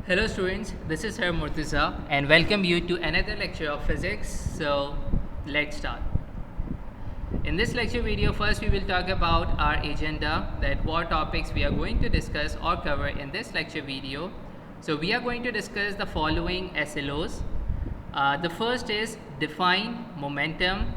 Hello students, this is Sir Murtaza and welcome you to another lecture of physics. So let's start. In this lecture video, first we will talk about our agenda, that what topics we are going to discuss or cover in this lecture video. So we are going to discuss the following SLOs. The first is define momentum.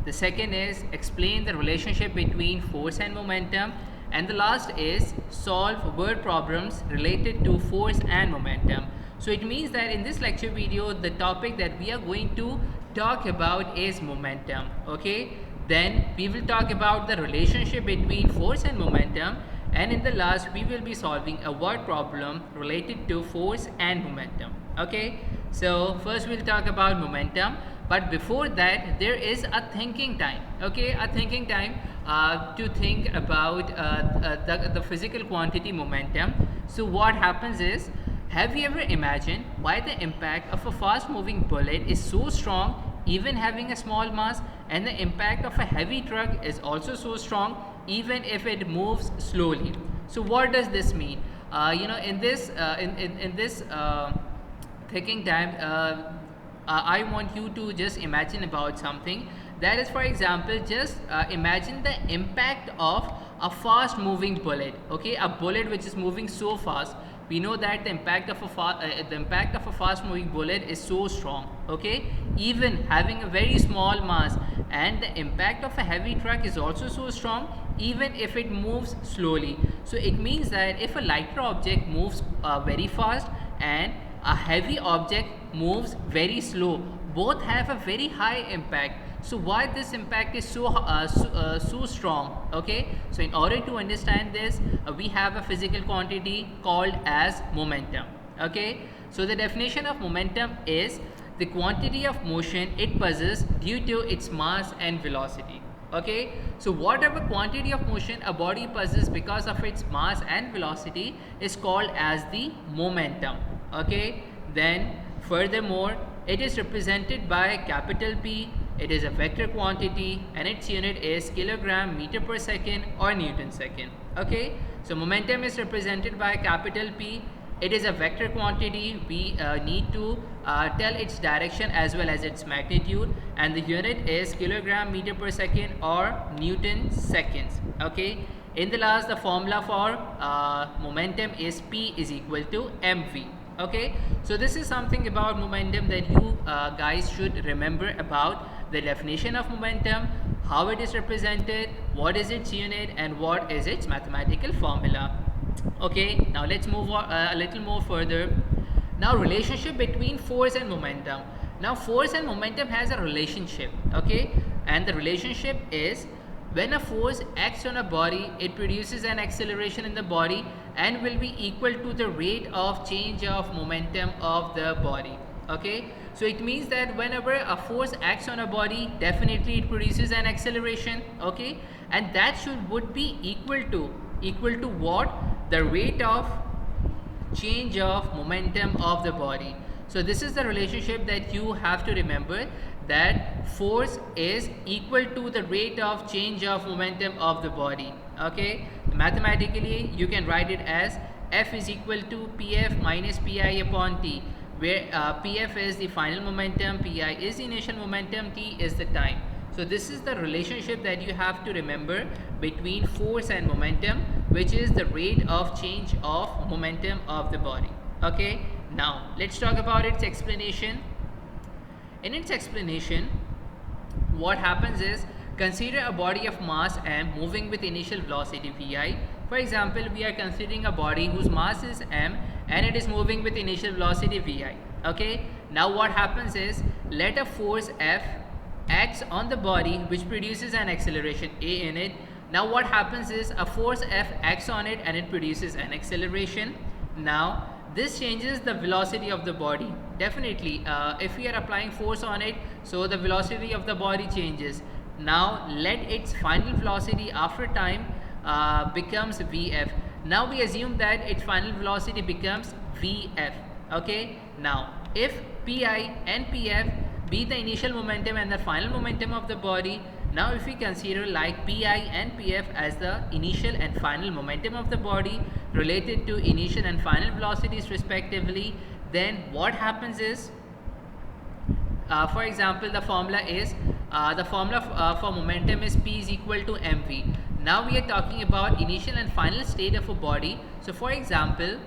The second is explain the relationship between force and momentum. And the last is solve word problems related to force and momentum. So it means that in this lecture video, the topic that we are going to talk about is momentum. Okay, then we will talk about the relationship between force and momentum, and in the last we will be solving a word problem related to force and momentum. Okay, so first we'll talk about momentum, but before that there is a thinking time. Okay, a thinking time to think about the physical quantity momentum. So what happens is, have you ever imagined why the impact of a fast moving bullet is so strong even having a small mass, and the impact of a heavy truck is also so strong even if it moves slowly? So what does this mean? In this thinking time, I want you to just imagine about something. That is, for example, just imagine the impact of a fast moving bullet. Okay, a bullet which is moving so fast. We know that the impact of a fast moving bullet is so strong. Okay, even having a very small mass, and the impact of a heavy truck is also so strong even if it moves slowly. So it means that if a lighter object moves very fast and a heavy object moves very slow, both have a very high impact. So why this impact is so strong? Okay, so in order to understand this, we have a physical quantity called as momentum. Okay, so the definition of momentum is the quantity of motion it possesses due to its mass and velocity. Okay, so whatever quantity of motion a body possesses because of its mass and velocity is called as the momentum. Okay, then furthermore, it is represented by capital P. It is a vector quantity and its unit is kilogram meter per second or Newton second. Okay, so momentum is represented by capital P. It is a vector quantity. We need to tell its direction as well as its magnitude, and the unit is kilogram meter per second or Newton seconds. Okay, in the last, the formula for momentum is P is equal to mv. Okay, so this is something about momentum that you guys should remember about: the definition of momentum, how it is represented, what is its unit, and what is its mathematical formula. Okay, now let's move on, a little more further. Now, relationship between force and momentum. Now force and momentum has a relationship. Okay, and the relationship is, when a force acts on a body, it produces an acceleration in the body and will be equal to the rate of change of momentum of the body. Okay, so it means that whenever a force acts on a body, definitely it produces an acceleration. Okay, and that would be equal to what? The rate of change of momentum of the body. So this is the relationship that you have to remember, that force is equal to the rate of change of momentum of the body. Okay, mathematically you can write it as F is equal to Pf minus Pi upon T, where Pf is the final momentum, Pi is the initial momentum, T is the time. So this is the relationship that you have to remember between force and momentum, which is the rate of change of momentum of the body. Okay, now let's talk about its explanation. In its explanation, what happens is, consider a body of mass m moving with initial velocity vi. For example, we are considering a body whose mass is m and it is moving with initial velocity vi. Okay, now what happens is, let a force F acts on the body which produces an acceleration a in it. Now what happens is, a force F acts on it and it produces an acceleration. Now this changes the velocity of the body. Definitely, if we are applying force on it, so the velocity of the body changes. Now let its final velocity after time becomes Vf. Now we assume that its final velocity becomes Vf. Okay, now if Pi and Pf be the initial momentum and the final momentum of the body, Now if we consider like pi and pf as the initial and final momentum of the body related to initial and final velocities respectively, then what happens is, for example, the formula for momentum is p is equal to mv. Now we are talking about initial and final state of a body. So for example,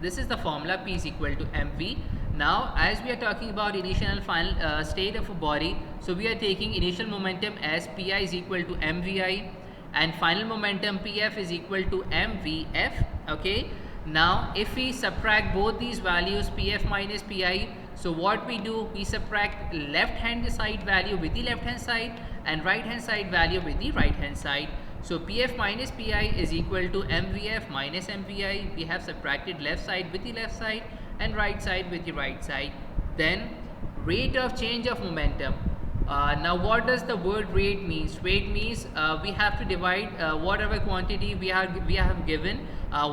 this is the formula, p is equal to mv. Now as we are talking about initial and final state of a body, so we are taking initial momentum as pi is equal to mvi and final momentum pf is equal to mvf. Okay, now if we subtract both these values, pf minus pi, so what we do, we subtract left hand side value with the left hand side and right hand side value with the right hand side. So pf minus pi is equal to mvf minus mvi. We have subtracted left side with the left side and right side with the right side. Then rate of change of momentum. Now what does the word rate means? Rate means we have to divide whatever quantity we have given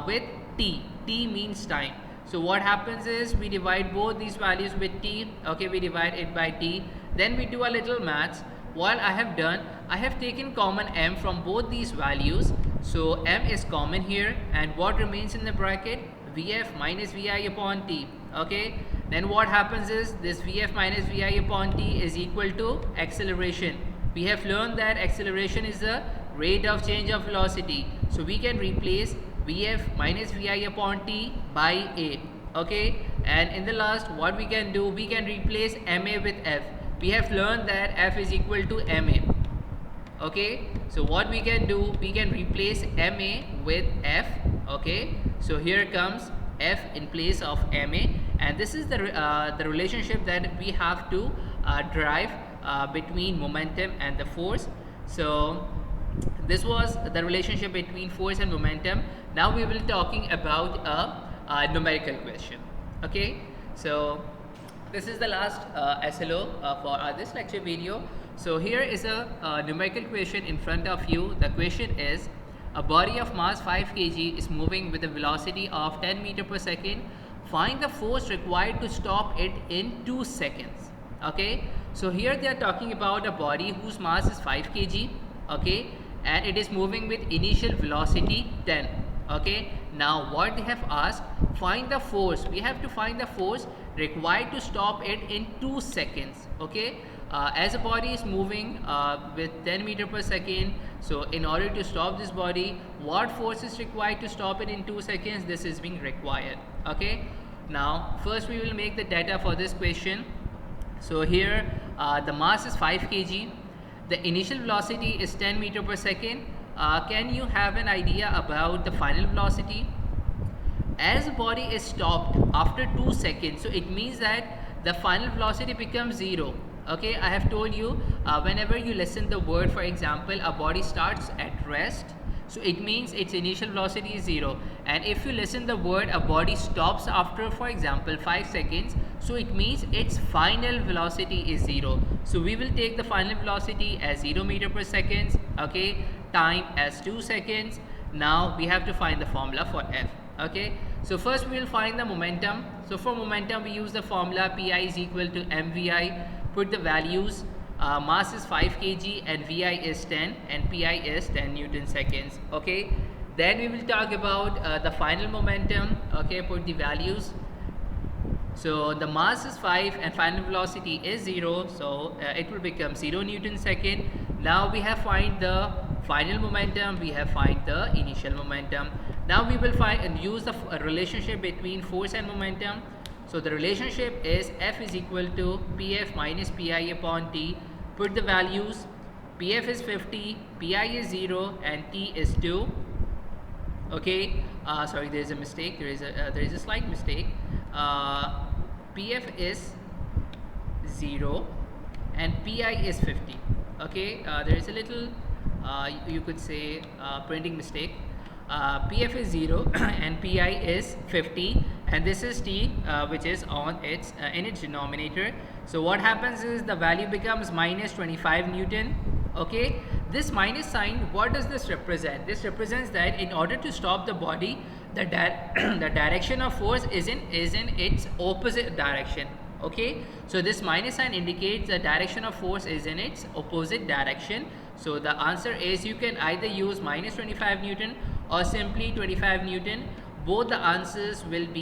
with t. T means time. So what happens is we divide both these values with t. Okay, we divide it by t. Then we do a little maths. What I have done, I have taken common m from both these values. So m is common here, and what remains in the bracket? Vf minus vi upon t. Okay, then what happens is this Vf minus Vi upon t is equal to acceleration. We have learned that acceleration is the rate of change of velocity. So we can replace Vf minus Vi upon t by A. Okay, and in the last, what we can do, we can replace Ma with F. We have learned that F is equal to Ma. Okay, so what we can do, we can replace Ma with F. Okay, so here comes F in place of Ma, and this is the relationship that we have to derive between momentum and the force. So this was the relationship between force and momentum. Now we will be talking about a numerical question. Okay, so this is the last SLO for this lecture video. So here is a numerical question in front of you. The question is, a body of mass 5 kg is moving with a velocity of 10 meter per second. Find the force required to stop it in 2 seconds. Okay, so here they are talking about a body whose mass is 5 kg. Okay, and it is moving with initial velocity 10. Okay, now what they have asked, find the force. We have to find the force required to stop it in 2 seconds. Okay, as a body is moving with 10 meter per second, so in order to stop this body, what force is required to stop it in 2 seconds? This is being required. Okay, now first we will make the data for this question. So here the mass is 5 kg, the initial velocity is 10 meter per second. Can you have an idea about the final velocity? As a body is stopped after 2 seconds, so it means that the final velocity becomes 0. Okay, I have told you whenever you listen the word, for example, a body starts at rest, so it means its initial velocity is 0. And if you listen the word a body stops after, for example, 5 seconds, so it means its final velocity is 0. So we will take the final velocity as 0 meter per second. Okay, time as 2 seconds. Now we have to find the formula for F. Okay, so first we will find the momentum. So for momentum we use the formula Pi is equal to mvi. Put the values, mass is 5 kg and Vi is 10 and Pi is 10 Newton seconds. Okay, then we will talk about the final momentum. Okay, put the values. So the mass is 5 and final velocity is 0, so it will become 0 Newton second. Now we have find the final momentum, we have find the initial momentum. Now we will find and use the relationship between force and momentum. So the relationship is F is equal to Pf minus Pi upon T. Put the values, Pf is 50, Pi is 0 and T is 2. Okay, sorry, there is a mistake, there is a slight mistake. Pf is 0 and Pi is 50. Okay, there is a little you could say printing mistake. Pf is 0 and Pi is 50, and this is T which is on its in its denominator. So what happens is the value becomes minus 25 Newton. Okay, this minus sign, what does this represent? This represents that in order to stop the body, the direction of force is in its opposite direction. Okay, so this minus sign indicates the direction of force is in its opposite direction. So the answer is you can either use minus 25 Newton or simply 25 Newton. Both the answers will be